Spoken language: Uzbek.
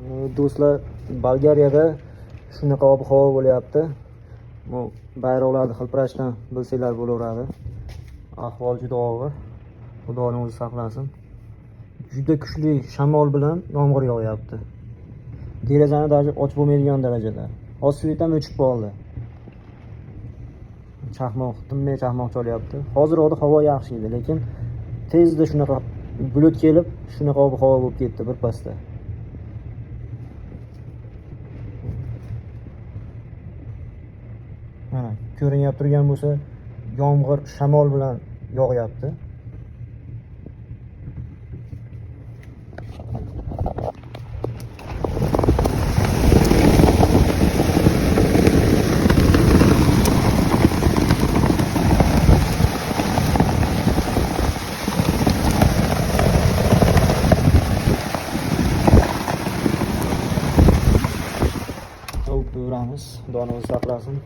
Do'stlar, Bolgariyada shunaqa ob-havo bo'lyapti. Bu bayroqlarni hilpirashdan bilsanglar bo'laveradi. Ahvol juda og'ir. Xudoning o'zi saqlasin. Juda kuchli shamol bilan yomg'ir yog'yapti. Derazani даже ochib bo'lmaydigan darajada. Hozir svet ham o'chib qoldi. Chaqmoq, tinmay chaqmoq cholyapti. Hozir havo yaxshi edi, lekin tezda shunaqa bulut kelib, shunaqa ob-havo bo'lib ketdi birpasda. Mana ko'rinib turgan bo'lsa, yomg'ir shamol bilan yog'yapti. Ko'ramiz, Xudoning o'zi saqlasin.